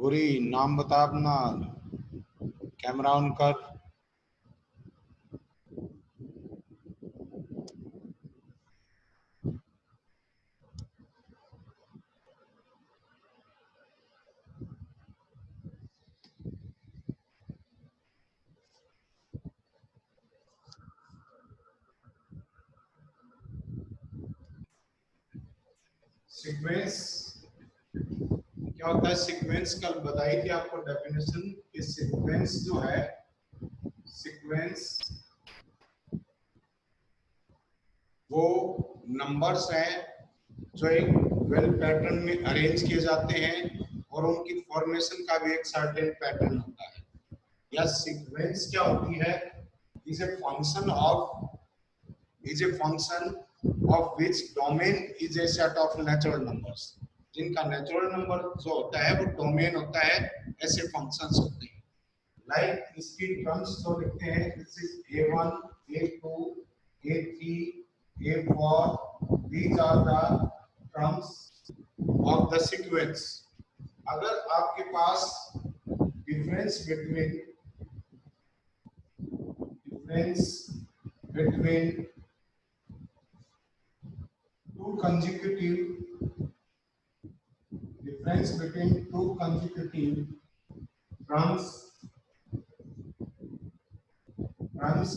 गौरी नाम बता अपना, कैमरा ऑन कर। सीक्वेंस क्या होता है? सीक्वेंस कल बताई थी आपको डेफिनेशन कि सीक्वेंस जो है, सीक्वेंस वो नंबर्स हैं जो एक वेल पैटर्न में अरेंज किए जाते हैं और उनकी फॉर्मेशन का भी एक सर्टेन पैटर्न होता है। या सीक्वेंस क्या होती है? Is a function of which domain is a set of natural numbers। जिनका नेचुरल नंबर जो होता है वो डोमेन होता है, ऐसे फंक्शंस होते हैं। लाइक इसकी टर्म्स जो लिखते हैं, this is a1 a2 a3 a4, these are the terms of the sequence। अगर आपके पास difference between two consecutive terms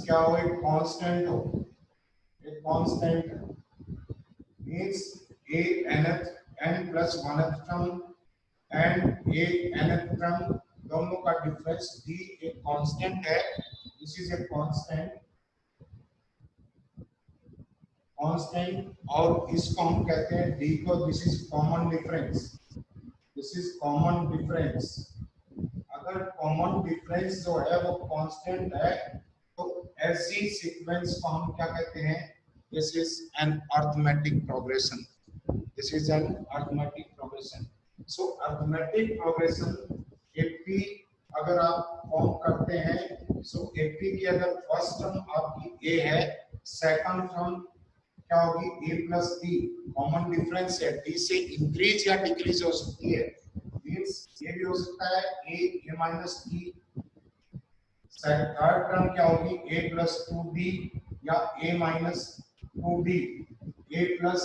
क्या हो? एक कांस्टेंट हो, एक constant means a nth n plus 1th term and a nth term, दोनों का difference d एक कांस्टेंट है। दिस इज ए कांस्टेंट और इसको हम कहते हैं d को, this is common difference, this is common difference. अगर कॉमन डिफरेंस जो है वो कांस्टेंट है तो ऐसी सीक्वेंस को हम क्या कहते हैं? This is an arithmetic progression, this is an arithmetic progression. So arithmetic progression AP अगर आप फॉर्म करते हैं, सो एपी की अगर फर्स्ट टर्म आपकी a है, सेकंड टर्म क्या होगी? a plus D, common difference है, d से इंक्रीज या डिक्रीज हो सकती है, मींस ये भी हो सकता है a minus D. Third term क्या होगी? a प्लस 2d या a minus 2d, a plus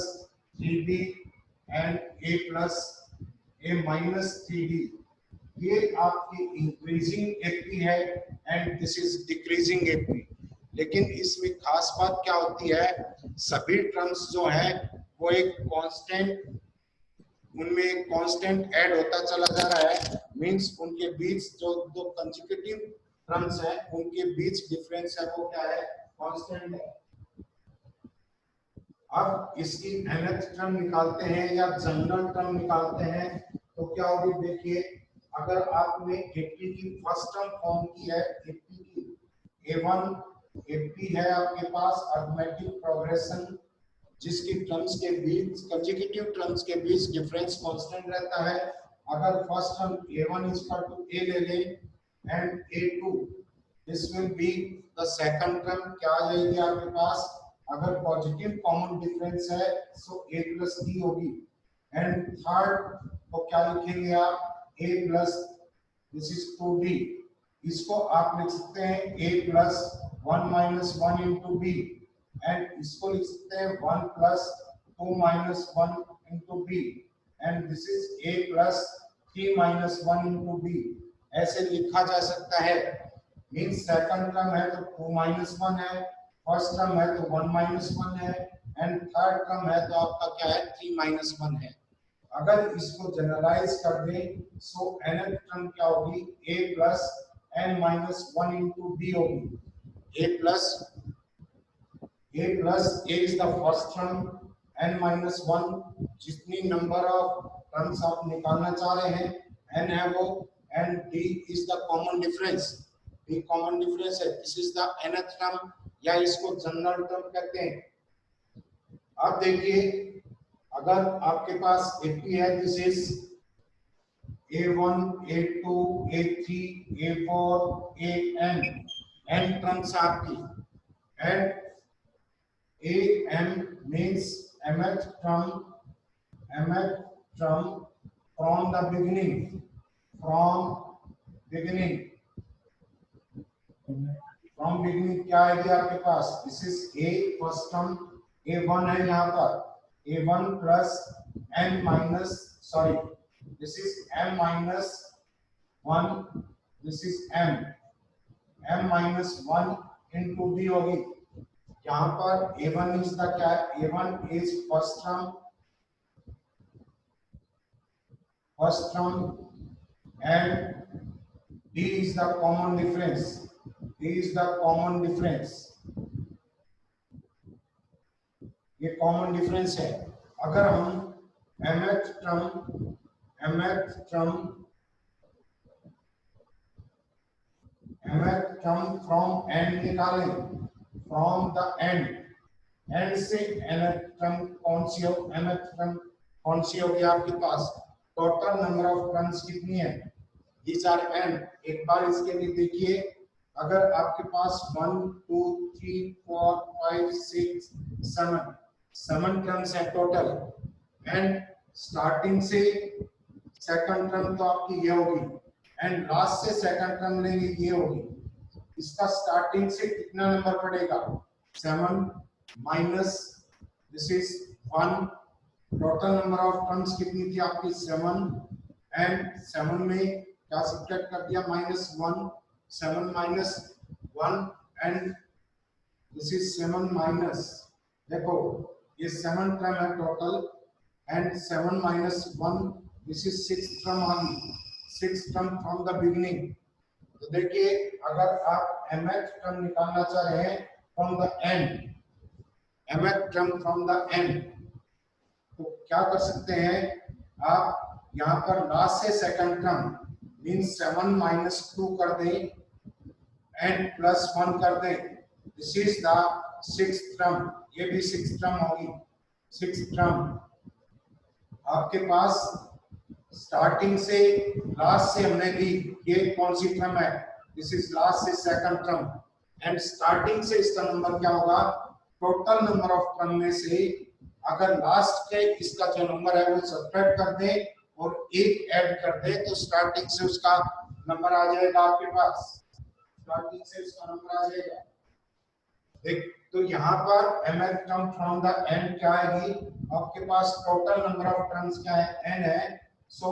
3d and a plus a minus 3d। ये आपकी इंक्रीजिंग एपी है and this is decreasing AP. लेकिन इसमें खास बात क्या होती है? सभी टर्म्स जो है वो एक कांस्टेंट, उनमें एक कांस्टेंट ऐड होता चला जा रहा है, मींस उनके बीच जो दो कंसेक्यूटिव टर्म्स हैं उनके बीच डिफरेंस है वो क्या है? कांस्टेंट है। अब इसकी nth टर्म निकालते हैं या जनरल टर्म निकालते हैं तो क्या होगी? देखिए, अगर आपने एपी की फर्स्ट टर्म फॉर्म की है, एपी की a1 एपी है आपके पास अरिथमेटिक प्रोग्रेशन जिसकी टर्म्स के बीच, कंसेक्यूटिव टर्म्स के बीच डिफरेंस कांस्टेंट रहता है। अगर first term a1 is equal to a ले लें and a2, this will be the second term. क्या आ जाएगी आपके पास? अगर पॉजिटिव कॉमन डिफरेंस है सो a प्लस d होगी एंड थर्ड तो क्या लिखेंगे आप? a plus, this is 2d। इसको आप लिख सकते हैं a plus 1 minus 1 into b and इसको लिख सकते हैं 1 plus 2 minus 1 into b and this is a plus 3 minus 1 into b। ऐसे लिखा जा सकता है, मींस सेकंड टर्म है तो 2 माइनस 1 है, फर्स्ट टर्म है तो 1 माइनस 1 है एंड थर्ड टर्म है तो आपका क्या है? 3 माइनस 1 है। अगर इसको जनरलाइज कर दें सो nth टर्म क्या होगी? a plus n minus 1 into d होगी। a plus a is the first term, n minus 1 जितनी नंबर ऑफ टर्म्स आप निकालना चाह रहे हैं n है वो, and d is the common difference, d common difference है, this is the nth term या इसको जनरल टर्म कहते हैं। अब देखिए, अगर आपके पास AP है, this is a1 a2 a3 a4 an, n टर्म्स आपकी and am means mth term from the beginning, from beginning, from beginning क्या आएगी आपके पास, this is a first term, a1 है यहाँ पर a1 plus m minus sorry this is m minus 1, this is m minus 1 into b होगी। यहाँ पर a1 इज द क्या है, a1 is first term and d is the common difference, d is the common difference, ये common difference है। अगर हम mth term from and निकालें, फ्रॉम द एंड से nth टर्म कौन सी हो, mth टर्म कौन सी होगी आपके पास, टोटल नंबर ऑफ टर्म्स कितनी है, these are n। एक बार इसके लिए देखिए, अगर आपके पास 1 2 3 4 5 6 7 टर्म्स है टोटल, एंड स्टार्टिंग से सेकंड टर्म तो आपकी ये होगी, एंड लास्ट से सेकंड टर्म लेंगे ये होगी, इसका स्टार्टिंग से कितना नंबर पड़ेगा, 7 minus this is 1, total number of terms कितनी थी आपकी 7, एंड 7 में क्या सब्ट्रैक्ट कर दिया -1, 7 minus 1 and this is 7 minus, देखो ये 7 टर्म है total, and 7 minus 1 this is 6 term आ गई, 6 टर्म फ्रॉम द बिगिनिंग। तो देखिए अगर आप mth टर्म निकालना चाह रहे हैं from the and, mth term from the and, तो क्या कर सकते हैं आप, यहाँ पर लास्ट से सेकंड टर्म मींस 7 माइनस 2 कर दें एंड प्लस 1 कर दें, this is the 6th term, ये भी 6th टर्म होगी, 6th टर्म आपके पास स्टार्टिंग से लास्ट से हमने ली, ये कौन सी टर्म है, दिस इज लास्ट से सेकंड टर्म, एंड स्टार्टिंग से इसका नंबर क्या होगा, टोटल नंबर ऑफ टर्म में से अगर लास्ट के इसका जो नंबर है वो सब्ट्रैक्ट कर दें और एक ऐड कर दे तो स्टार्टिंग से उसका नंबर आ जाएगा आपके पास, स्टार्टिंग से उसका नंबर आ जाएगा। देख तो यहाँ पर mth term from the and क्या आएगी, आपके पास टोटल नंबर ऑफ टर्म्स क्या है, n है, सो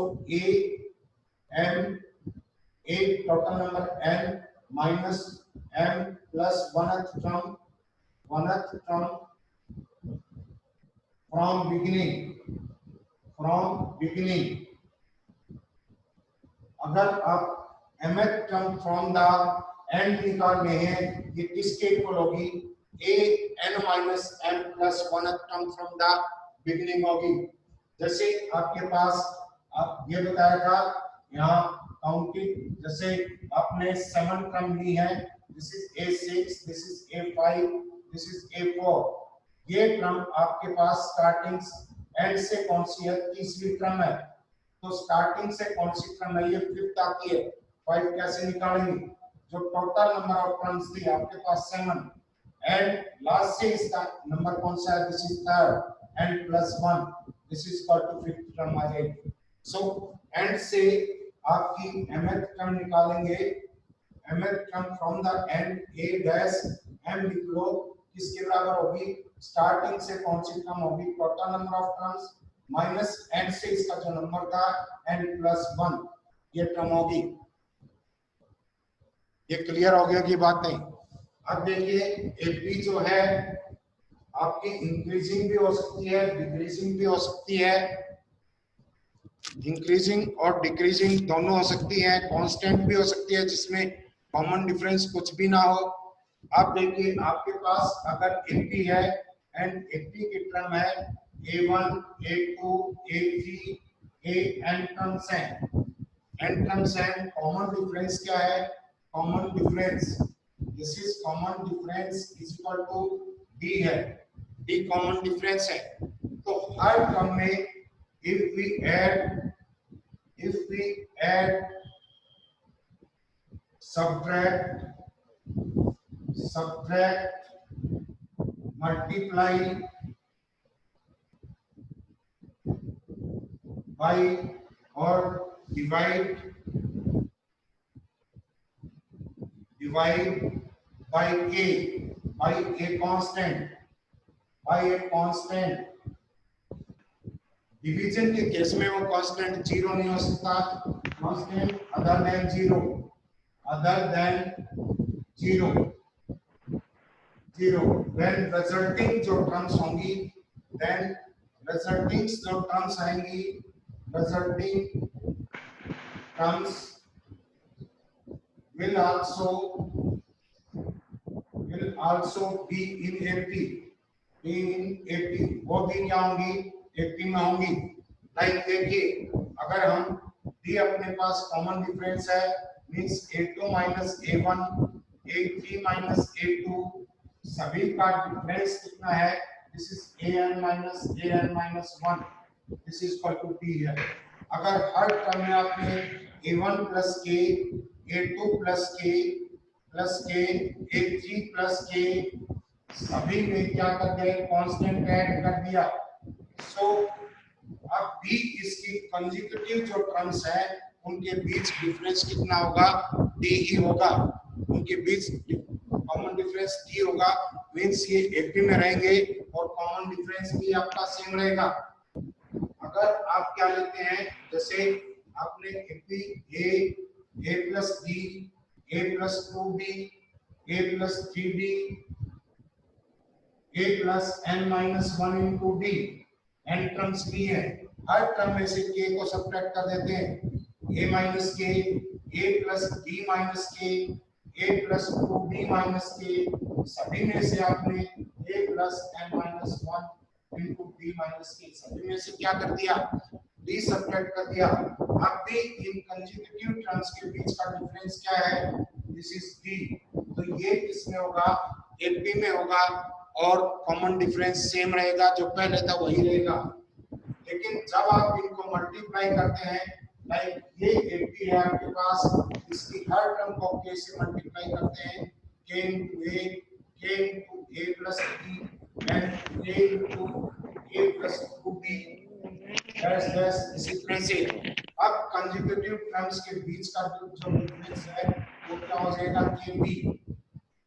a total number n minus m plus 1th term from beginning. अगर आप mth term from the and निकालने हैं, ये किसके इक्वल होगी, a n minus m plus 1th term from the beginning होगी। जैसे आपके पास आप ये बताया था यहाँ काउंटिंग, जैसे आपने 7 टर्म ली है, this is a6, this is a5, this is a4, ये टर्म आपके पास स्टार्टिंग एंड से कौन सी है, तीसरी टर्म है, तो स्टार्टिंग से कौन सी टर्म है, ये 5th आती है, 5 कैसे निकालेंगे, जो टोटल नंबर ऑफ टर्म्स थी आपके पास 7 एंड लास्ट से इसका नंबर कौन सा है, this is 3rd and plus 1, this is equal to 5th term आ जाएगी। सो एंड से आपकी mth टर्म निकालेंगे, mth term from the end a dash m लिख लो, किसके बराबर होगी, स्टार्टिंग से कौन सी टर्म होगी, total number of terms minus end से इसका जो नंबर था n प्लस 1, ये टर्म होगी। ये क्लियर हो गया कि बात नहीं। अब देखिए एपी जो है आपकी इंक्रीजिंग भी हो सकती है, डिक्रीजिंग भी हो सकती है, इंक्रीजिंग और डिक्रीजिंग दोनों हो सकती है, कांस्टेंट भी हो सकती है जिसमें कॉमन डिफरेंस कुछ भी ना हो। अब देखिए आपके पास अगर एपी है एंड एपी की टर्म है a1 a2 a3 an terms हैं, n टर्म्स हैं, कॉमन डिफरेंस क्या है, common difference this is common difference is equal to d है, d कॉमन डिफरेंस है। तो हर टर्म में if we add subtract multiply by और divide divide by k by a constant division के केस में वो कांस्टेंट जीरो नहीं हो सकता, constant other than zero when resulting जो टर्म्स होंगी, देन रिजल्टिंग जो टर्म्स आएंगी, resulting terms will also be in AP, वो भी क्या होंगी, AP में होंगी। लाइक देखिए, अगर हम D अपने पास कॉमन डिफरेंस है, means A2 minus A1, A3 minus A2, सभी का डिफरेंस कितना है, this is AN minus 1, this is equal to D है। अगर हर टर्म में आपने A1 plus K, A2 plus K, A3 plus K, सभी में क्या कर दिया, कांस्टेंट ऐड कर दिया। सो अब भी इसकी कंसेक्यूटिव जो टर्म्स है उनके बीच डिफरेंस कितना होगा, D ही होगा, उनके बीच कॉमन डिफरेंस D होगा, मींस ये AP में रहेंगे और कॉमन डिफरेंस भी आपका सेम रहेगा। अगर आप क्या लेते हैं, जैसे आपने AP A plus D, A plus 2D, A plus 3D, A plus N minus 1 into D, N terms भी है, हर टर्म में से K को सब्ट्रैक्ट कर देते हैं, A minus K, A plus D minus K, A plus 2D minus K, सभी में से आपने A plus N minus 1 into D minus K, सभी में से क्या कर दिया, D सब्ट्रैक्ट कर दिया। अब भी इन कंसेक्यूटिव टर्म्स के बीच का डिफरेंस क्या है, दिस इज D, तो ये किसमें होगा, AP में होगा और कॉमन डिफरेंस सेम रहेगा, जो पहले था वही रहेगा। लेकिन जब आप इनको मल्टीप्लाई करते हैं, लाइक ये AP है आपके पास, इसकी हर टर्म को K से मल्टीप्लाई करते हैं, K into A plus D and K into A plus 2D, इसी तरह से अब कंसेक्यूटिव टर्म्स के बीच का जो डिफरेंस है वो क्या हो जाएगा, KB,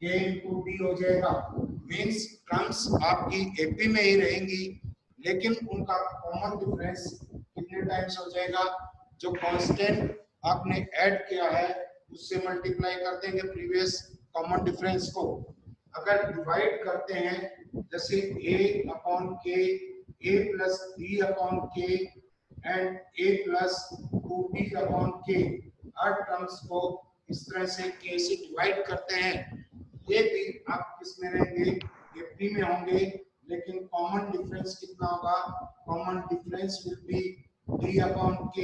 K into D हो जाएगा, मींस टर्म्स आपकी AP में ही रहेंगी, लेकिन उनका कॉमन डिफरेंस कितने टाइम्स हो जाएगा, जो कांस्टेंट आपने ऐड किया है उससे मल्टीप्लाई कर देंगे प्रीवियस कॉमन डिफरेंस को। अगर डिवाइड करते हैं, जैसे A upon K, A plus D upon K and A plus 2D upon K, her terms को इस तरह से K से डिवाइड करते हैं, ये भी आप किसमें रहेंगे, AP में होंगे, लेकिन कॉमन डिफरेंस कितना होगा, common difference will be D upon K,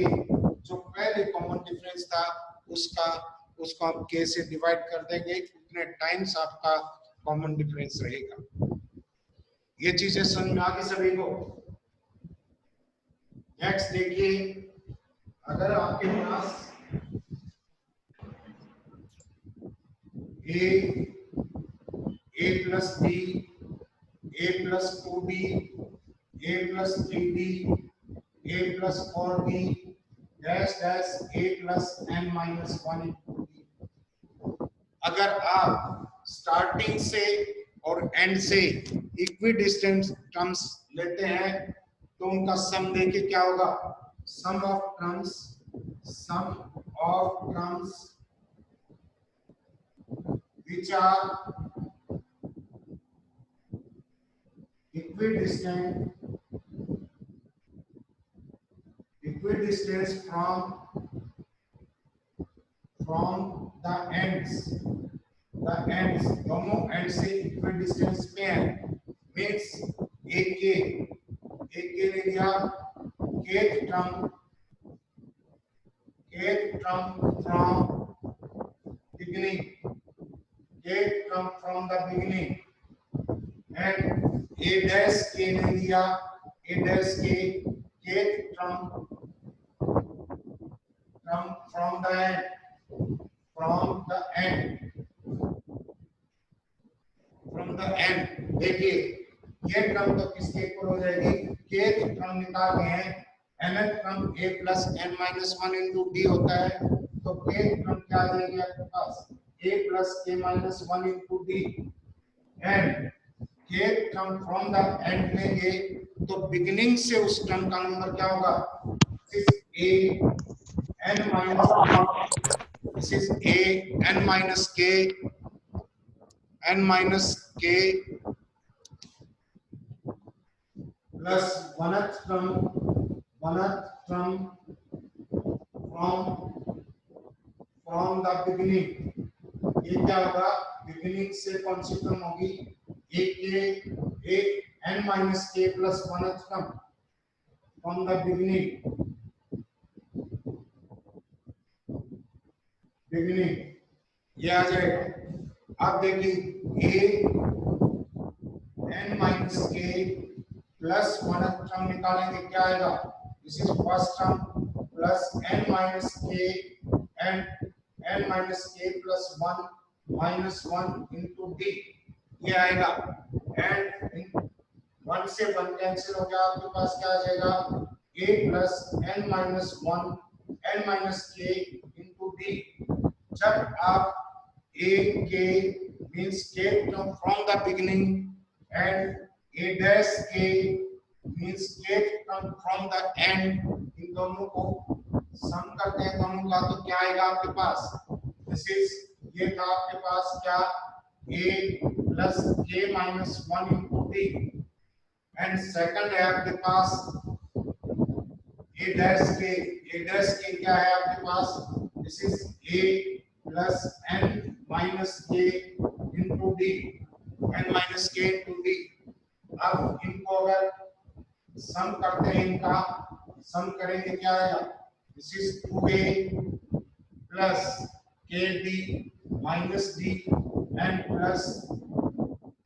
जो पहले कॉमन डिफरेंस था उसको आप K से डिवाइड कर देंगे, कितने टाइम्स आपका कॉमन डिफरेंस रहेगा। ये चीजें समझ में आ गई सभी को। नेक्स्ट देखिए, अगर आपके पास A plus B, A plus 2D, A plus 3D, A plus 4D, dash dash A plus N minus 1 into D। अगर आप स्टार्टिंग से और एंड से इक्विडिस्टेंट टर्म्स लेते हैं तो उनका सम देखिए क्या होगा, sum of terms which are equidistant from the ends दोनों एंड से इक्विडिस्टेंस में है, मींस एक ले लिया, kth term from beginning, and A dash K ले लिया, A dash K, kth term from the end, देखिए ये टर्म तो किसके इक्वल हो जाएगी, kth टर्म निकाल रहे हैं, nth term A plus N minus 1 into D होता है, तो kth टर्म क्या आ जाएगी आपके पास, a plus k minus 1 into d and k term from the and लेंगे तो बिगिनिंग से उस टर्म का नंबर क्या होगा? This is a n minus this is a n minus k plus one term from the beginning. ये क्या होगा? बिगिनिंग से कौन सी टर्म होगी? एक n minus k plus one term from the beginning ये आ जाएगा। आप देखिए a n minus k plus one term निकालेंगे क्या आएगा? This is first term plus n minus k and n minus k plus 1 minus 1 into d ये आएगा। And 1 से 1 कैंसिल हो गया, आपके पास क्या आ जाएगा? a plus n minus 1 n minus k into d। जब आप a k means k term from the beginning and a dash k means k term from the end, इन दोनों को सम करते हैं दोनों का तो क्या आएगा आपके पास? दिस इज ये था आपके पास क्या? a plus k minus 1 into d and second है आपके पास a dash k क्या है आपके पास? This is a plus n minus k into d n minus k into d। अब इनको अगर सम करते हैं, इनका सम करेंगे क्या आएगा? This is 2a plus kd minus d and plus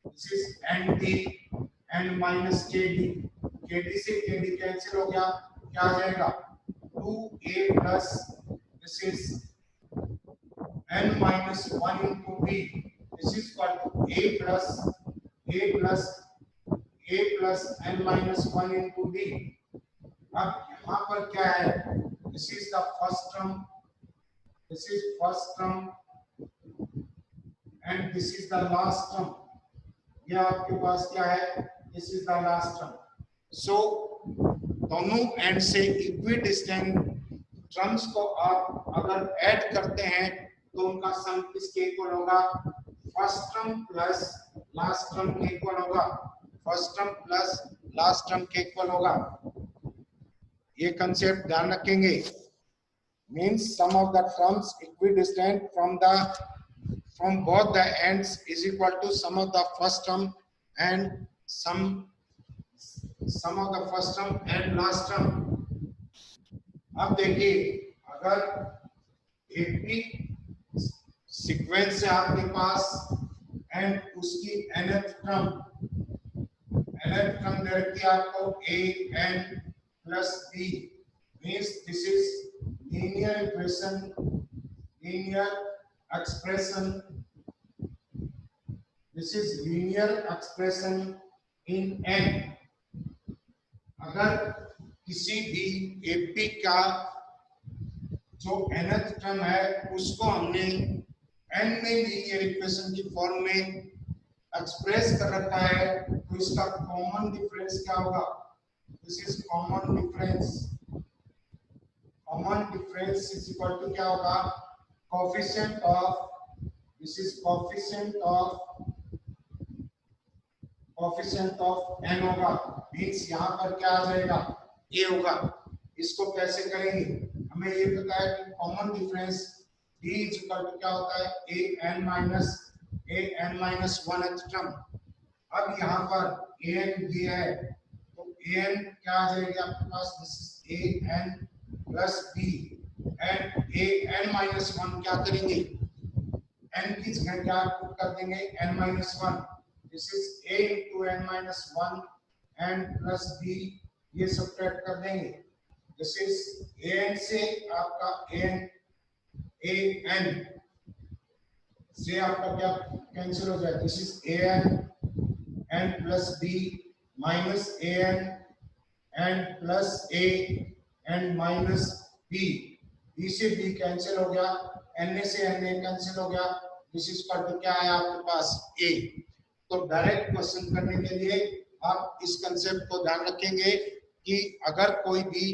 this is nd and minus kd से kd कैंसिल हो गया, क्या आ जाएगा? 2a plus this is n minus 1 into d, this is called a plus n minus 1 into d। अब यहाँ पर क्या है? This is the first term and this is the last term। ये आपके पास क्या है? This is the last term। So दोनों एंड से इक्विडिस्टेंट टर्म्स को आप अगर ऐड करते हैं तो उनका सम किसके इक्वल होगा? First term plus last term के इक्वल होगा। First term plus last term के इक्वल होगा। ये कंसेप्ट ध्यान रखेंगे। Means sum of the terms equidistant from both the ends is equal to sum of the first term and sum of the first term and last term। अब देखिए अगर एक भी सीक्वेंस है आपके पास एंड उसकी nth टर्म दे रखी है आपको a n plus b means this is linear expression in n। अगर किसी भी एपी का जो nth टर्म है उसको हमने n में लीनियर इक्वेशन की फॉर्म में एक्सप्रेस कर रखा है तो इसका कॉमन डिफरेंस क्या होगा? This is common difference is equal to क्या होगा? Coefficient of this is coefficient of n होगा। मींस यहाँ पर क्या आ जाएगा? a होगा। इसको कैसे करेंगे? हमें ये पता है कि common difference d is equal to क्या होता है? a n minus 1th term. अब यहाँ पर a n दिया है तो a n क्या आ जाएगा आपके पास? This is a n plus b and a n minus 1 क्या करेंगे? n की जगह क्या पुट कर देंगे? n minus 1। This is a into n minus 1 and plus b, ये सब्ट्रैक्ट कर देंगे। दिस इज an से आपका an से आपका क्या कैंसिल हो जाए? This is an n plus b minus an n plus a and minus b। b से b कैंसिल हो गया, n से n कैंसिल हो गया, दिस इज इक्वल टू क्या है आपके पास a। तो डायरेक्ट क्वेश्चन करने के लिए आप इस कंसेप्ट को ध्यान रखेंगे कि अगर कोई भी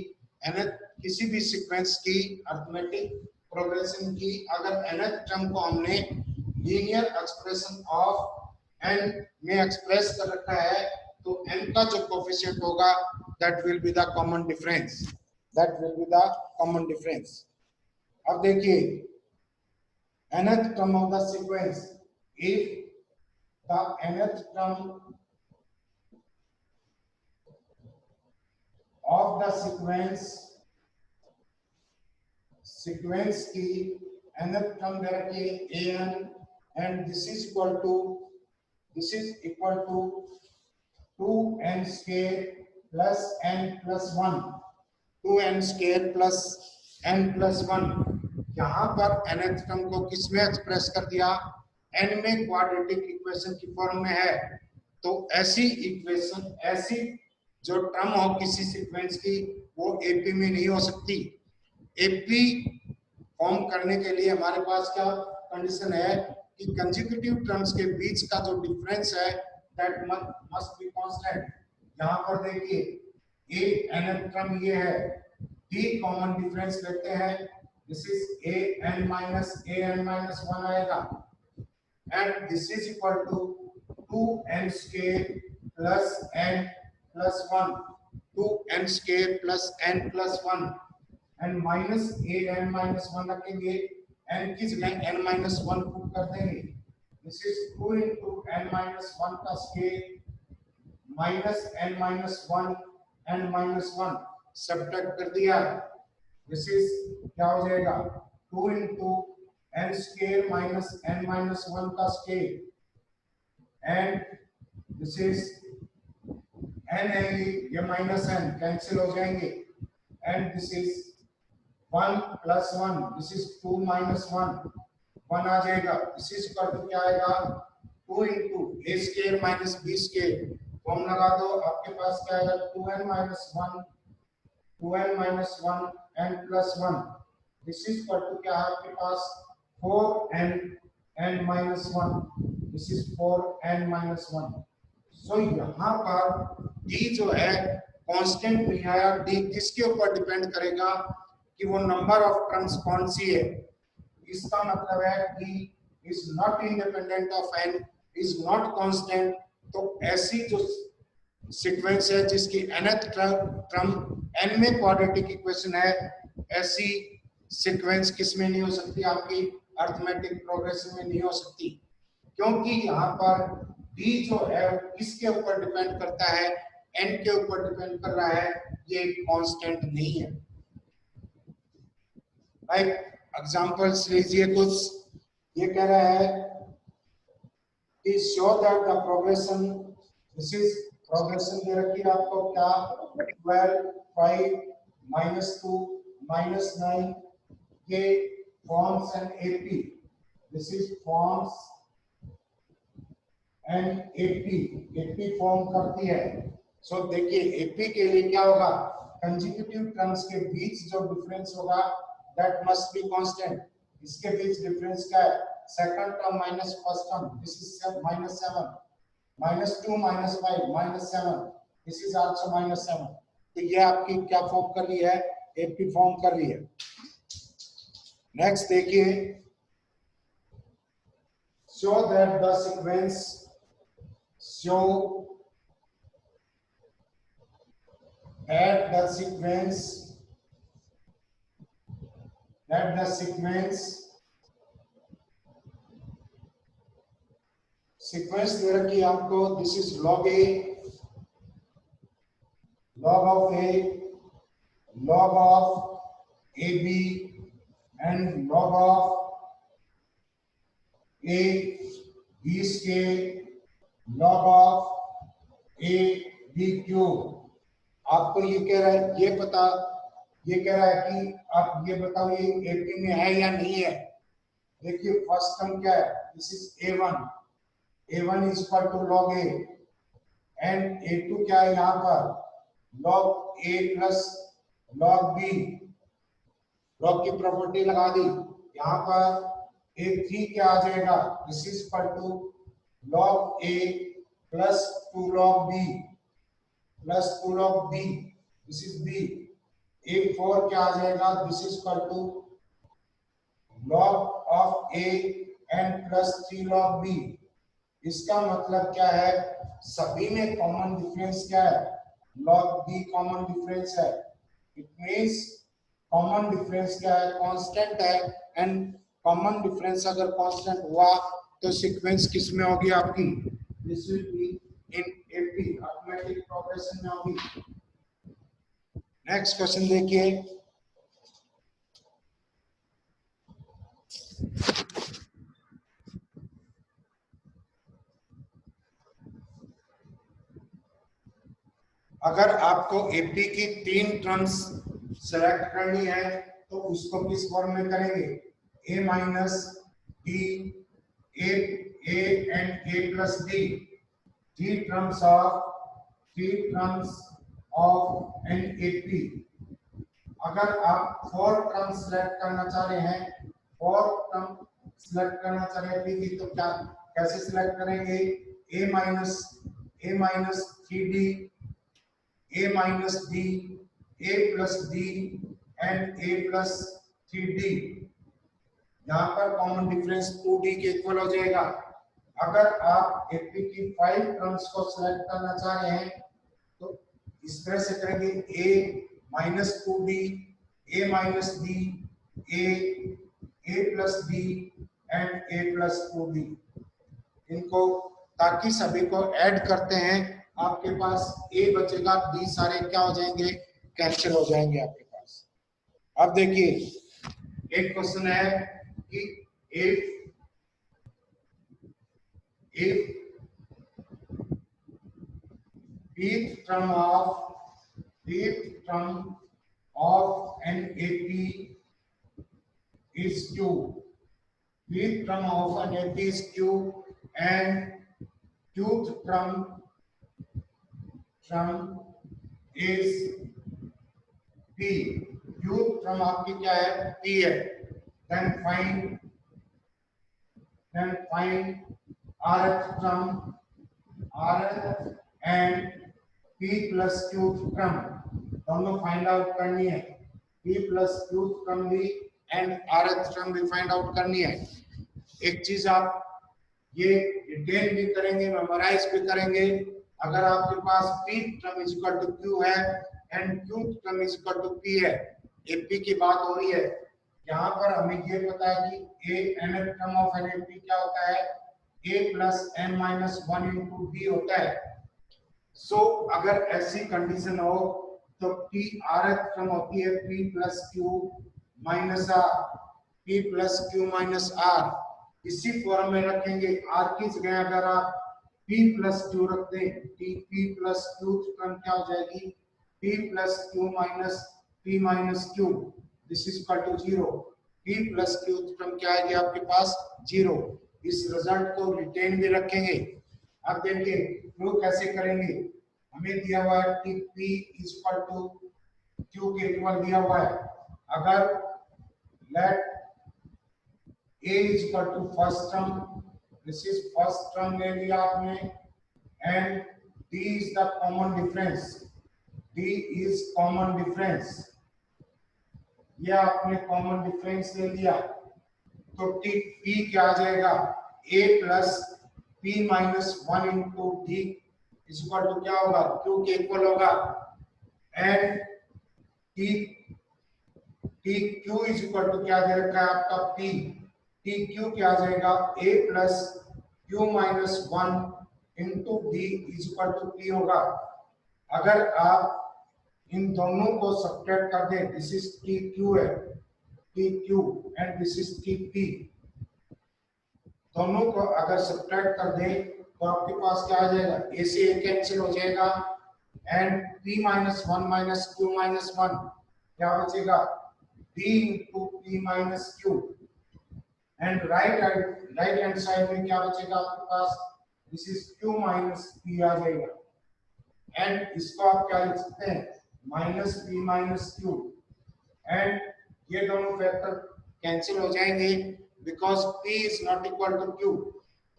nth किसी भी सीक्वेंस की अरिथमेटिक प्रोग्रेशन की अगर nth टर्म को हमने लीनियर एक्सप्रेशन ऑफ n में एक्सप्रेस कर रखा है तो n का जो कोफिशिएंट होगा that will be the common difference, that will be the common difference. अब देखिए nth term of the sequence, if the nth term of the sequence की nth term दे रखी है an and this is equal to 2n square plus n plus 1, 2n square plus n plus 1। यहाँ पर nth term को किस में express कर दिया, n में क्वाड्रेटिक इक्वेशन की फॉर्म में है। तो ऐसी इक्वेशन, ऐसी जो टर्म हो किसी सीक्वेंस की वो एपी में नहीं हो सकती। एपी फॉर्म करने के लिए हमारे पास क्या कंडीशन है कि कंसेक्यूटिव टर्म्स के बीच का जो डिफरेंस है दैट मस्ट बी कांस्टेंट। यहाँ पर देखिए ए nth टर्म ये है, डी कॉमन डिफरेंस लेते हैं, this is an minus 1 आएगा and this is equal to 2n square plus n plus 1, 2n square plus n plus 1 and minus an minus 1 रखेंगे, n की जगह n minus 1 पुट कर देंगे। this is 2 into n minus 1 का square minus n minus 1 n minus 1 subtract कर दिया। This is क्या हो जाएगा 2 into n square minus n minus 1 का square and this is n है ये minus n कैंसिल हो जाएंगे and this is 1 plus 1, this is 2 minus 1 1 आ जाएगा। this is equal to क्या आएगा 2 into a square minus b square, form लगा दो आपके पास क्या आएगा 2n minus 1 n plus 1, this is equal to क्या है आपके पास 4n n minus 1, this is 4n minus 1। so यहाँ पर d जो है कांस्टेंट नहीं आया, d किसके ऊपर डिपेंड करेगा कि वो नंबर ऑफ टर्म्स कौन सी है। इसका मतलब है d is not independent of n, is not constant। तो ऐसी जो सीक्वेंस है जिसकी nth टर्म n में क्वाड्रेटिक इक्वेशन है, ऐसी सीक्वेंस किस में नहीं हो सकती, आपकी अरिथमेटिक प्रोग्रेशन में नहीं हो सकती, क्योंकि यहाँ पर d जो है किसके ऊपर डिपेंड करता है, n के ऊपर डिपेंड कर रहा है, ये कांस्टेंट नहीं है। लाइक एग्जांपल्स लीजिए कुछ, ये कह रहा है कि show that the progression, this is progression दे रखी है आपको क्या 12 5 -2 -9 ये forms and AP, this is forms and AP form करती है। सो देखिए एपी के लिए क्या होगा, कंसेक्यूटिव टर्म्स के बीच जो डिफरेंस होगा दैट मस्ट बी कांस्टेंट। इसके बीच डिफरेंस क्या है, second term minus first term, this is -7 -2 -5 -7, this is also -7। तो ये आपकी क्या फॉर्म कर रही है, एपी फॉर्म कर रही है। नेक्स्ट देखिए, show that the sequence sequence दे रखी है आपको, this is log a, log of a, log of ab and log of a b square, log of a b cube। आपको ये कह रहा है, ये कह रहा है कि आप ये बताओ ये एपी में है या नहीं है। देखिए फर्स्ट टर्म क्या है, this is a1 is equal to log a and a2 क्या है यहाँ पर log a plus log b, log की प्रॉपर्टी लगा दी यहाँ पर A3 क्या आ जाएगा, this is equal to log A plus 2 log B plus 2 log B, this is B। A4 क्या आ जाएगा, this is equal to log of A and plus 3 log B। इसका मतलब क्या है, सभी में कॉमन डिफरेंस क्या है, log B कॉमन डिफरेंस है। इट मींस कॉमन डिफरेंस क्या है, कांस्टेंट है, एंड कॉमन डिफरेंस अगर कांस्टेंट हुआ तो सीक्वेंस किस में होगी आपकी, this will be in AP, arithmetic progression में होगी। नेक्स्ट क्वेश्चन देखिए, अगर आपको एपी की 3 टर्म्स सेलेक्ट करनी है तो उसको किस फॉर्म में करेंगे, a minus b, a and a plus b, three terms of an AP। अगर आप 4 टर्म सेलेक्ट करना चाह रहे हैं, 4 टर्म सेलेक्ट करना चाह रहे हैं AP की, तो क्या कैसे सिलेक्ट करेंगे, a minus 3d, a minus d, a plus d and a plus 3d। यहाँ पर कॉमन डिफरेंस 2d के इक्वल हो जाएगा। अगर आप एपी की 5 टर्म्स को सिलेक्ट करना चाह रहे हैं तो इस तरह से करेंगे, a minus 2d, a minus d, a plus d and a plus 2d। इनको ताकि सभी को ऐड करते हैं, आपके पास a बचेगा, d सारे क्या हो जाएंगे, कैंसिल हो जाएंगे आपके पास। अब देखिए एक क्वेश्चन है कि if fifth term of an AP is Q, fifth term of an AP is Q, and qth term is P, qth term आपकी क्या है, P है। then find rth term, rth and P plus qth term दोनों find out करनी है, P plus qth term भी and rth term भी find out करनी है। एक चीज आप ये रिटेन भी करेंगे, मेमोराइज भी करेंगे, अगर आपके पास P term is equal to Q है and qth term is equal to P है, AP की बात हो रही है, यहाँ पर हमें ये पता है कि a nth term of an AP क्या होता है, a plus n minus 1 into d होता है। सो अगर ऐसी कंडीशन हो तो P rth टर्म होती है P plus Q minus R, P plus Q minus R, इसी फॉर्म में रखेंगे। R की जगह अगर आप P plus Q रख दें, P plus Q टर्म क्या हो जाएगी, P plus Q minus P minus Q, this is equal to 0। P plus Q term क्या आएगी आपके पास, 0। इस रिजल्ट को रिटेन भी रखेंगे। अब देखिए प्रूव कैसे करेंगे, हमें दिया हुआ है कि P is equal to Q के इक्वल दिया हुआ है। अगर let A is equal to first term, this is first term ले लिया आपने, and D is the common difference, D is common difference, ये आपने कॉमन डिफरेंस ले लिया, तो P क्या आ जाएगा, A plus P minus 1 into D is equal to क्या होगा, Q के इक्वल होगा, and Q is equal to क्या दे रखा है आपका P, Q क्या आ जाएगा, A plus Q minus 1 into D is equal to P होगा। अगर आप इन दोनों को सब्ट्रैक्ट कर दें, दिस इज TQ है, TQ and this is TP, दोनों को अगर सब्ट्रैक्ट कर दें तो आपके पास क्या आ जाएगा, A से A कैंसिल हो जाएगा, and P minus 1 minus Q minus 1 क्या बचेगा, D into P minus Q, and right hand side में क्या बचेगा आपके पास, this is Q minus P आ जाएगा, एंड इसको आप क्या लिख सकते हैं, minus P minus Q, and ये दोनों फैक्टर कैंसिल हो जाएंगे, because P is not equal to Q।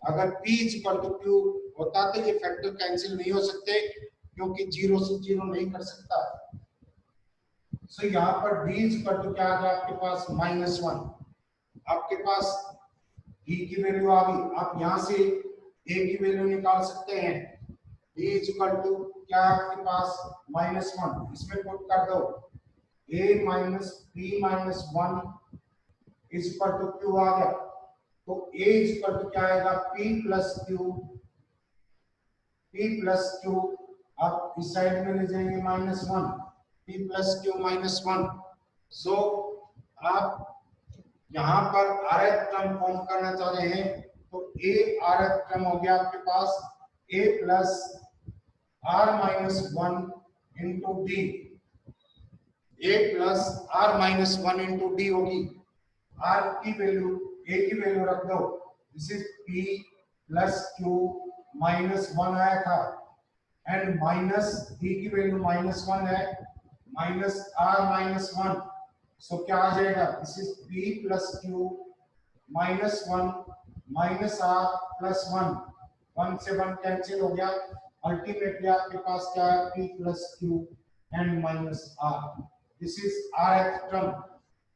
अगर P is equal to Q होता तो ये फैक्टर कैंसिल नहीं हो सकते, क्योंकि 0 से 0 नहीं कर सकता। सो यहाँ पर D इज इक्वल टू क्या आ गया आपके पास -1। आपके पास D की वैल्यू आ गई। आप यहाँ से A की वैल्यू निकाल सकते हैं। D इज इक्वल टू क्या आपके पास -1, इसमें पुट कर दो A minus P minus 1 is equal to Q आ गया। तो A इज इक्वल टू क्या आएगा P प्लस Q। आप इस साइड में ले जाएंगे -1, P प्लस Q -1। सो आप यहाँ पर rth टर्म फॉर्म करना चाह रहे हैं, तो A rth टर्म हो गया आपके पास A plus R minus 1 into D। A plus R minus 1 into D होगी। R की वैल्यू A की वैल्यू रख दो, this is P plus Q minus 1 आया था, एंड माइनस D की वैल्यू -1 है, माइनस R माइनस 1। सो क्या आ जाएगा, this is P plus Q minus 1 minus R plus 1। 1 से 1 कैंसिल हो गया। अल्टीमेटली आपके पास क्या है P plus Q and minus R। This is rth term.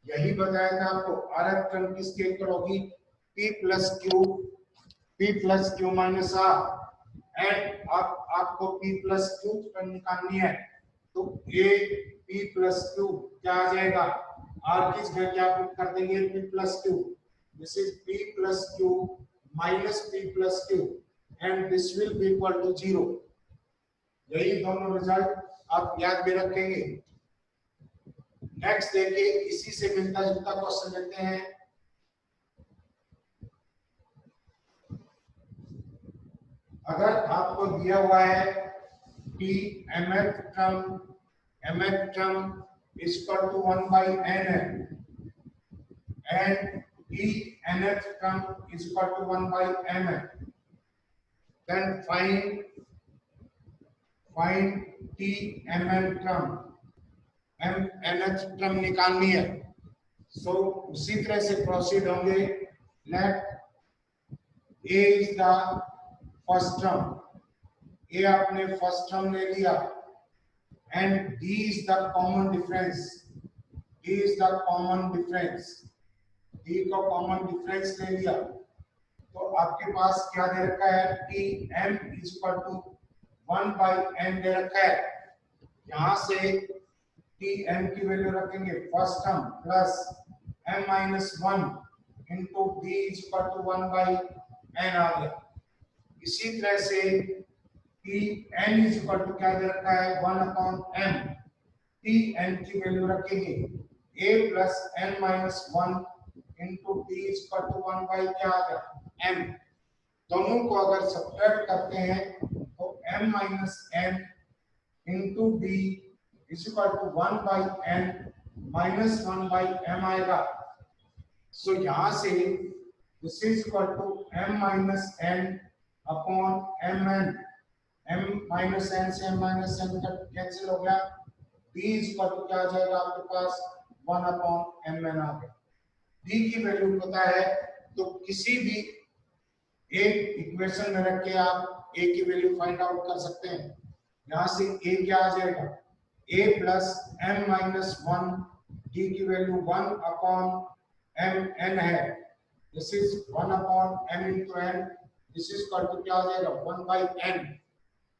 यही बताया था आपको, rth टर्म किसके इक्वल होगी P plus Q minus R। And अब आपको P प्लस Q टर्म निकालनी है, तो A P प्लस Q क्या आ जाएगा, R की जगह क्या पुट कर देंगे P plus Q। This is P plus Q minus P plus Q and this will be equal to 0। यही दोनों रिजल्ट आप याद में रखेंगे। नेक्स्ट देखिए, इसी से मिलता जुलता क्वेश्चन लेते हैं। अगर आपको दिया हुआ है कि mth term is equal to 1 by n and T nth term is equal to 1 by m, then find T mn term, m nth term निकालनी है। सो उसी तरह से प्रोसीड होंगे। Let A is the first term, A आपने first term ले लिया, and D is the common difference, D is the common difference, D को कॉमन डिफरेंस ले लिया। तो आपके पास क्या दे रखा है, T m is equal to 1 by n दे रखा है। यहाँ से T m की वैल्यू रखेंगे first term plus m minus 1 into D is equal to 1 by n आ गया। इसी तरह से T n is equal to क्या दे रखा है 1 upon m, T n की वैल्यू रखेंगे a plus n minus 1 into t is equal to 1 by क्या आ गया m। दोनों को अगर सब्ट्रैक्ट करते हैं तो m minus n into d is equal to 1 by n minus 1 by m आएगा। सो यहाँ से this is equal to m minus n upon mn, m minus n से m minus n का कैंसिल हो गया। d is equal to क्या आ जाएगा आपके पास 1 upon mn आ गया। d की वैल्यू पता है तो किसी भी एक इक्वेशन में रख के आप a की वैल्यू फाइंड आउट कर सकते हैं। यहाँ से a क्या आ जाएगा, a plus m minus 1, d की वैल्यू 1 अपॉन m n है, this is 1 upon m into n, this is equal to क्या आ जाएगा 1 बाई n।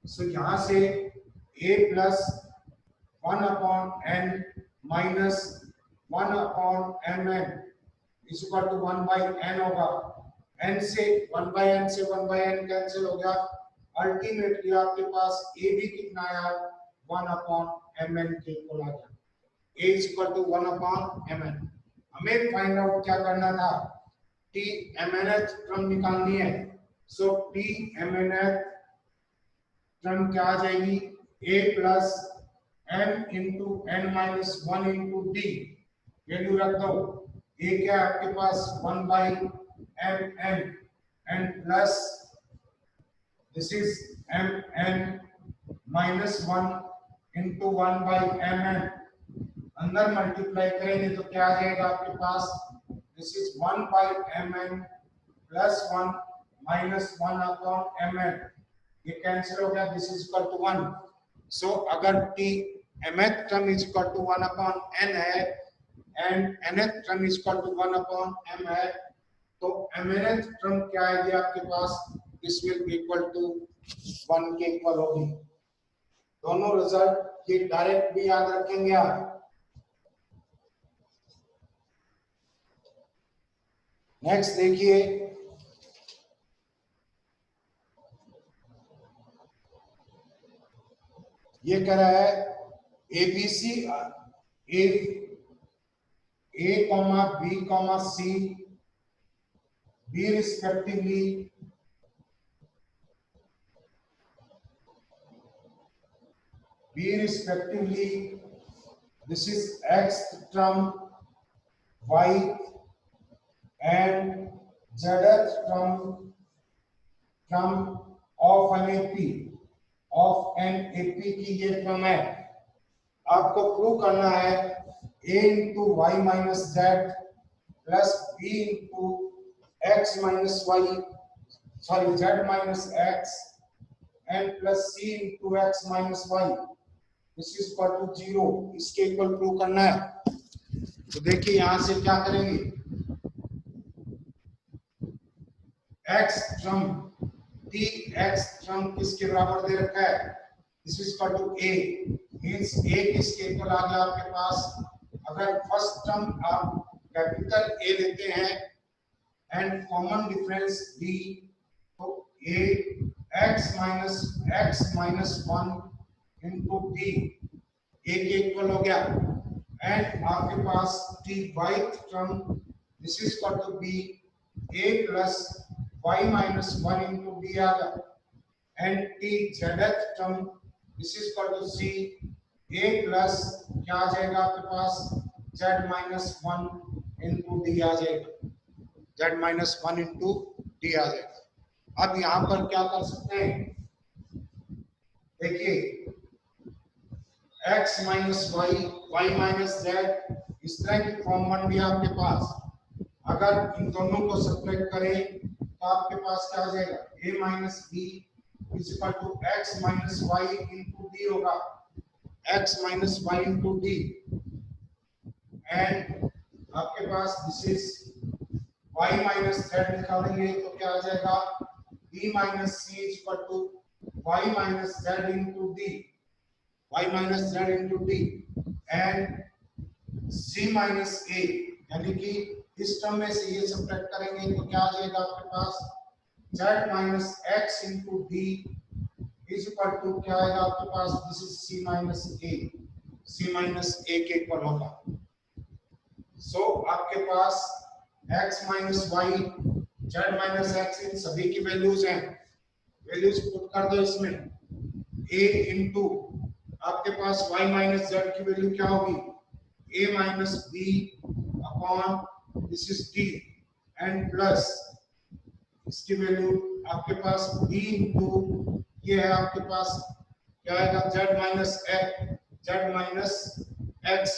सो यहाँ से a plus 1 upon n minus 1 upon mn is equal to 1 by n होगा। n से 1 by n से 1 by n cancel हो गया। अल्टीमेटली आपके पास a भी कितना आया 1 अपॉन mn के इक्वल आ गया। a is equal to 1 upon mn। हमें फाइंड आउट क्या करना था, t mnth टर्म निकालनी है। सो t mnth टर्म क्या आ जाएगी a plus m into n minus 1 into d, value रख दो। a क्या है आपके पास 1 by m n and plus this is m n minus 1 into 1 by m n। अंदर मल्टीप्लाई करेंगे तो क्या आ जाएगा आपके पास, this is 1 by mn plus 1 minus 1 upon mn, ये कैंसिल हो गया, this is equal to 1। So अगर t mth term is equal to 1 upon n है and nth term is equal to 1 upon m है, तो mnth टर्म क्या आएगी आपके पास, this will be equal to 1 के इक्वल होगी। दोनों रिजल्ट ये डायरेक्ट भी याद रखेंगे आप। नेक्स्ट देखिए, ये कह रहा है ABC A comma B comma C B respectively this is x term, y and zth term of an AP की ये टर्म है। आपको प्रूव करना है a into y minus z plus b into x minus y, sorry z minus x and plus c into x minus y, this is equal to 0, इसके equal prove करना है। तो देखिए यहां से क्या करेंगे, x term t x term किसके बराबर दे रखा है, this is equal to a, means a किसके इक्वल आ गया आपके पास, अगर फर्स्ट टर्म आप कैपिटल A लेते हैं एंड कॉमन डिफरेंस b, तो a x minus 1 into t a के इक्वल हो गया, एंड आपके पास t with term this is equal to b a plus y minus 1 into d आ गया, and t zth term this is equal to c a plus क्या आ जाएगा आपके पास z माइनस 1 इंटू d आ जाएगा, z माइनस 1 इंटू d आ जाएगा। अब यहाँ पर क्या कर सकते हैं, देखिए x minus y, y minus z, इस तरह की फॉर्म बन गया आपके पास। अगर इन दोनों को सब्ट्रैक्ट करें तो आपके पास क्या आ जाएगा, a minus B is equal to X minus Y into D होगा, x minus Y into D, and आपके पास this is y minus Z निकालेंगे तो क्या आ जाएगा, b minus C is equal to y minus Z into D, y minus z into d and c minus a, यानी कि इस टर्म में से ये सब्ट्रैक्ट करेंगे तो क्या आ जाएगा आपके पास, z minus x into d is equal to क्या आएगा आपके पास, this is c minus a, c minus a के इक्वल होगा। सो आपके पास x minus y, z minus x इन सभी की वैल्यूज हैं, वैल्यूज पुट कर दो इसमें, a into आपके पास y माइनस जेड की वैल्यू क्या होगी, a minus b upon this is d and plus इसकी वैल्यू आपके पास b इंटू ये है आपके पास क्या आएगा, z माइनस x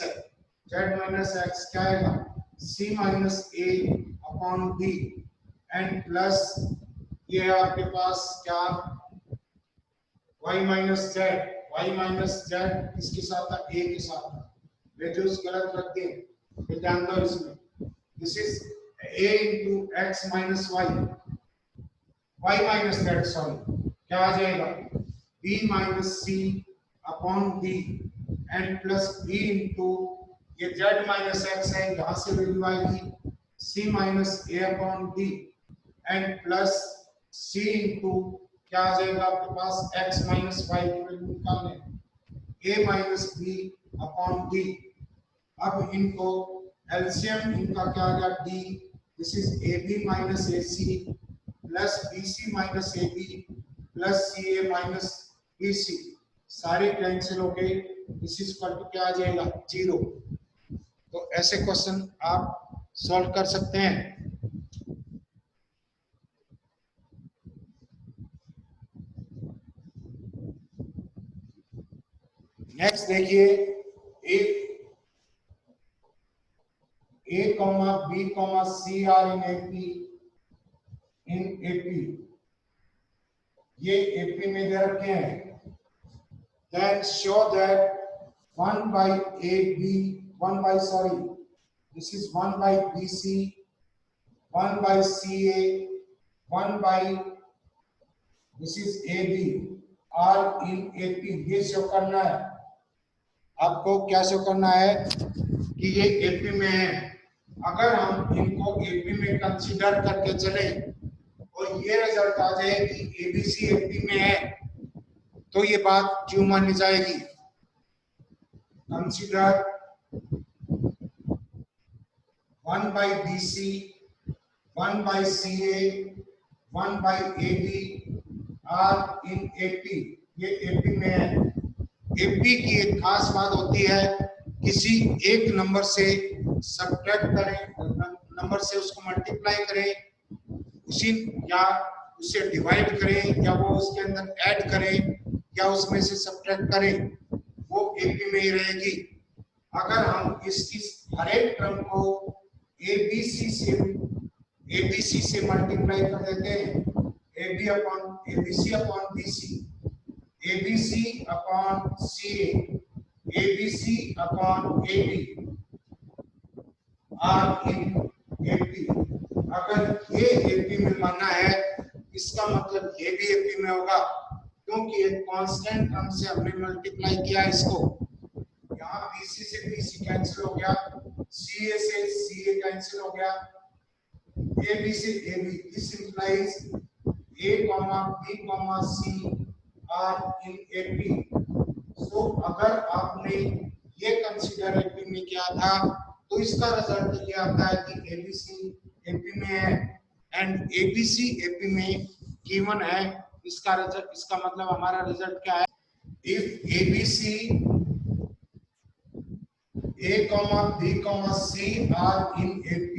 है, z माइनस x क्या आएगा, c minus a upon d and plus ये है आपके पास क्या, y माइनस जेड इसके साथ था, a के साथ, वैल्यूज गलत रख दिए, ये ध्यान दो इसमें, this is a into x minus y minus z, sorry क्या आ जाएगा, b minus c upon d and plus b into ये z माइनस एक्स है, यहाँ से वैल्यू आएगी c minus a upon d and plus c into क्या आ जाएगा आपके पास, x माइनस वाई की वैल्यू निकालने, a minus b upon d. अब इनको एलसीएम इनका क्या आ गया, d, this is A b minus a c plus b c minus a b plus c a minus b c, सारे कैंसिल हो गए, दिस इज इक्वल टू क्या आ जाएगा, 0। तो ऐसे क्वेश्चन आप सॉल्व कर सकते हैं। नेक्स्ट देखिए, A, B, C are in AP, ये AP में दे रखे हैं। Then show that 1 by this is 1 by BC, 1 by CA, 1 by this is AB are in AP। ये शो करना है आपको, क्या शो करना है कि ये AP में है। अगर हम इनको AP में कंसीडर करके चले और ये रिजल्ट आ जाए कि ABC AP में है, तो ये बात क्यों मानी जाएगी? Consider 1 by BC, 1 by CA, 1 by AB are in AP। ये AP में है। AP की एक खास बात होती है, किसी एक नंबर से सब्ट्रैक्ट करें, नंबर से उसको मल्टीप्लाई करें, उसी या उसे डिवाइड करें, या वो उसके अंदर ऐड करें, या उसमें से सब्ट्रैक्ट करें, वो AP में ही रहेगी। अगर हम इस हर एक टर्म को ABC से मल्टीप्लाई कर देते हैं, ABC upon BC, ABC upon CA, ABC upon AB are in AP। अगर ये AP में मानना है, इसका मतलब ये भी AP में होगा, क्योंकि एक कांस्टेंट टर्म से हमने मल्टीप्लाई किया इसको। यहाँ BC से BC कैंसिल हो गया, CA से CA कैंसिल हो गया, AB से AB। This implies A, B, C are in AP। सो अगर आपने ये कंसीडर AP में किया था, तो इसका रिजल्ट ये आता है कि ABC AP में है एंड ABC AP में गिवन है। इसका रिजल्ट, इसका मतलब हमारा रिजल्ट क्या है? If ABC A, B, C are in AP,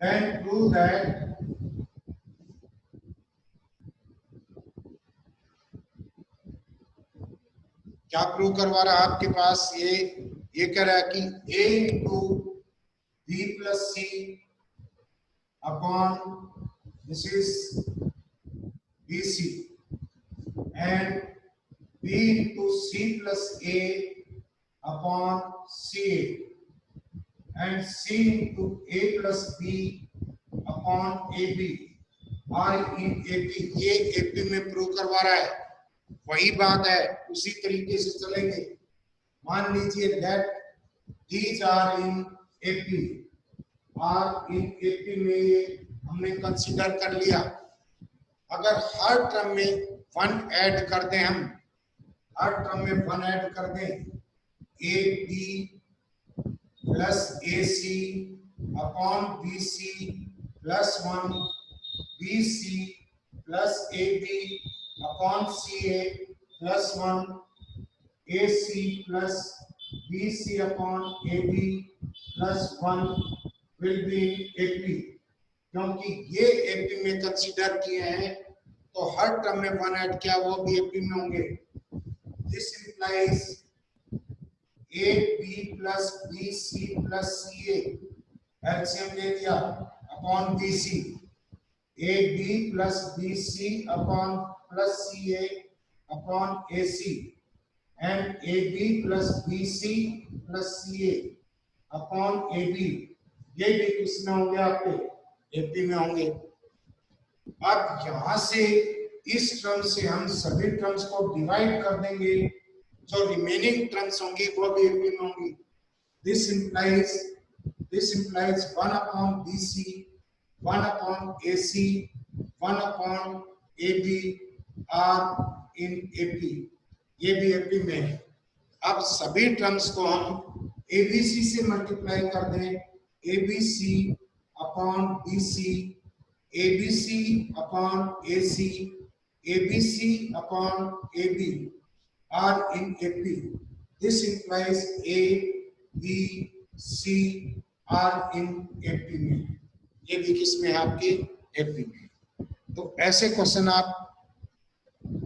then prove that क्या प्रूव करवा रहा है आपके पास? ये कह रहा है कि A into B plus C upon this is BC and B into C plus A upon CA and C into A plus B upon AB are in AP। ये AP में प्रूव करवा रहा है। वही बात है, उसी तरीके से चलेंगे। मान लीजिए that these are in AP, are in AP में ये हमने कंसीडर कर लिया। अगर हर टर्म में 1 ऐड कर दें, हम हर टर्म में 1 ऐड कर दें, AB plus AC upon BC plus 1, BC plus AB upon CA plus 1, AC plus BC upon AB plus 1 will be AP। क्योंकि ये AP में कंसीडर किए हैं, तो हर टर्म में 1 ऐड किया, वो भी AP में होंगे। This implies AB plus BC plus CA LCM ले दिया upon BC, AB plus BC upon plus CA upon AC and AB plus BC plus CA upon AB। ये भी किसमें होंगे? आपके AP में होंगे। अब यहां से इस टर्म से हम सभी टर्म्स को डिवाइड कर देंगे, जो रिमेनिंग टर्म्स होंगी वो भी AP में होंगी। This implies 1 upon BC, 1 upon AC, 1 upon AB are in AP। ये भी AP में है। अब सभी टर्म्स को हम ABC से मल्टीप्लाई कर दें, ABC upon BC, ABC upon AC, ABC upon AB are in AP। This implies A, B, C are in AP में। ये भी किसमें है? आपके AP में। तो ऐसे क्वेश्चन आप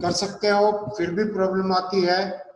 कर सकते हो। फिर भी प्रॉब्लम आती है